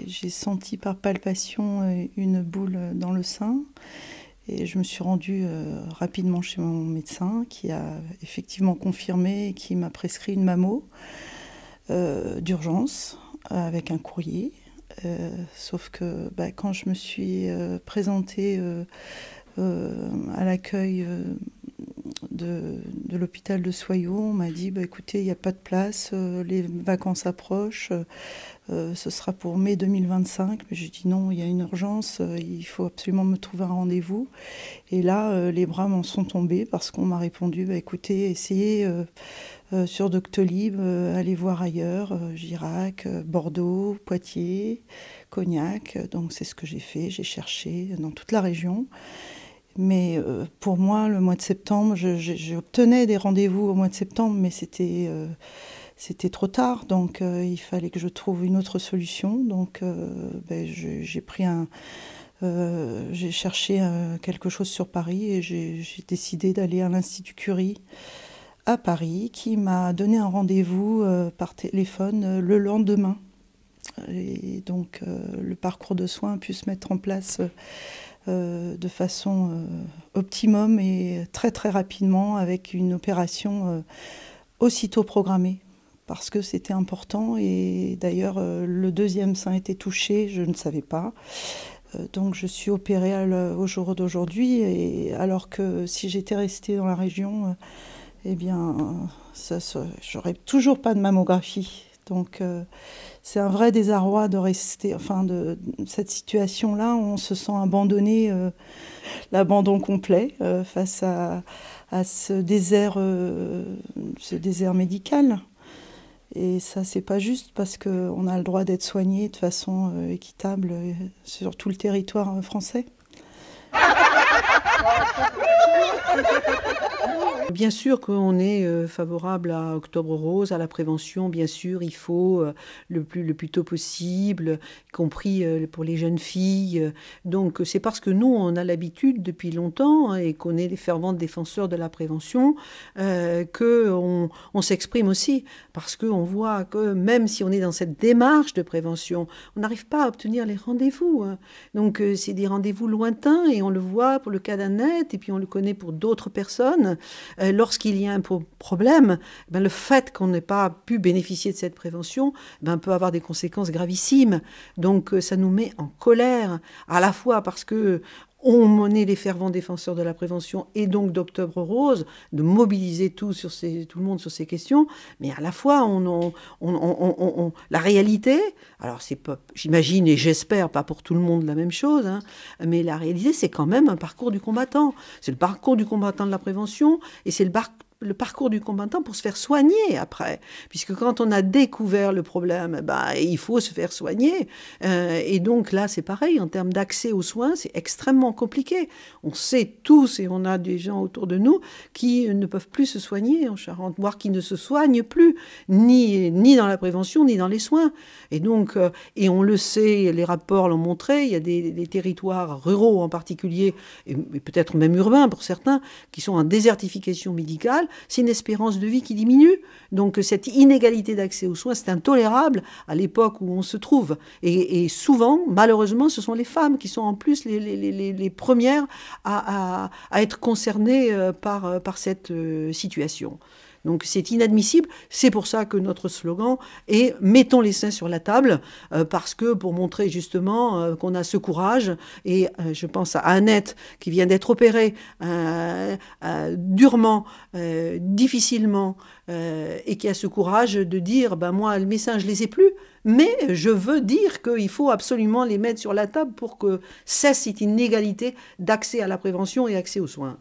J'ai senti par palpation une boule dans le sein et je me suis rendue rapidement chez mon médecin qui a effectivement confirmé et qui m'a prescrit une mammo d'urgence avec un courrier. Sauf que quand je me suis présentée à l'accueil de l'hôpital de Soyaux, on m'a dit écoutez, il n'y a pas de place, les vacances approchent, ce sera pour mai 2025. Mais j'ai dit non, il y a une urgence, il faut absolument me trouver un rendez-vous. Et là, les bras m'en sont tombés parce qu'on m'a répondu écoutez, essayez sur Doctolib, allez voir ailleurs, Girac, Bordeaux, Poitiers, Cognac. Donc c'est ce que j'ai fait, j'ai cherché dans toute la région. Mais pour moi, le mois de septembre, j'obtenais des rendez-vous au mois de septembre, mais c'était trop tard. Donc il fallait que je trouve une autre solution. Donc j'ai cherché quelque chose sur Paris et j'ai décidé d'aller à l'Institut Curie à Paris, qui m'a donné un rendez-vous par téléphone le lendemain. Et donc le parcours de soins a pu se mettre en place de façon optimum et très très rapidement avec une opération aussitôt programmée parce que c'était important. Et d'ailleurs le deuxième sein était touché, je ne savais pas. Donc je suis opérée au jour d'aujourd'hui, et alors que si j'étais restée dans la région, eh bien j'aurais toujours pas de mammographie. Donc c'est un vrai désarroi de rester, de cette situation-là, on se sent abandonné, l'abandon complet face à ce désert médical. Et ça, c'est pas juste parce qu'on a le droit d'être soigné de façon équitable sur tout le territoire français. Bien sûr qu'on est favorable à Octobre Rose, à la prévention, bien sûr, il faut le plus tôt possible, y compris pour les jeunes filles. Donc c'est parce que nous, on a l'habitude depuis longtemps et qu'on est des fervents défenseurs de la prévention qu'on s'exprime aussi. Parce qu'on voit que même si on est dans cette démarche de prévention, on n'arrive pas à obtenir les rendez-vous. Donc c'est des rendez-vous lointains et on le voit pour le cas d'Annette et puis on le connaît pour d'autres personnes. Lorsqu'il y a un problème, le fait qu'on n'ait pas pu bénéficier de cette prévention peut avoir des conséquences gravissimes. Donc ça nous met en colère, à la fois parce que on est les fervents défenseurs de la prévention et donc d'Octobre Rose, de mobiliser tout le monde sur ces questions, mais à la fois la réalité, alors c'est pas, j'imagine et j'espère pas pour tout le monde la même chose, mais la réalité c'est quand même un parcours du combattant. C'est le parcours du combattant de la prévention et c'est le parcours du combattant pour se faire soigner après. Puisque quand on a découvert le problème, il faut se faire soigner. Et donc là, c'est pareil, en termes d'accès aux soins, c'est extrêmement compliqué. On sait tous, et on a des gens autour de nous, qui ne peuvent plus se soigner en Charente, voire qui ne se soignent plus, ni dans la prévention, ni dans les soins. Et donc, et on le sait, les rapports l'ont montré, il y a des territoires ruraux en particulier, et peut-être même urbains pour certains, qui sont en désertification médicale. C'est une espérance de vie qui diminue. Donc cette inégalité d'accès aux soins, c'est intolérable à l'époque où on se trouve. Et souvent, malheureusement, ce sont les femmes qui sont en plus les premières à être concernées par cette situation. Donc c'est inadmissible, c'est pour ça que notre slogan est « Mettons les seins sur la table », parce que pour montrer justement qu'on a ce courage, et je pense à Annette qui vient d'être opérée durement, difficilement, et qui a ce courage de dire « moi, mes seins, je les ai plus », mais je veux dire qu'il faut absolument les mettre sur la table pour que cesse cette inégalité d'accès à la prévention et accès aux soins.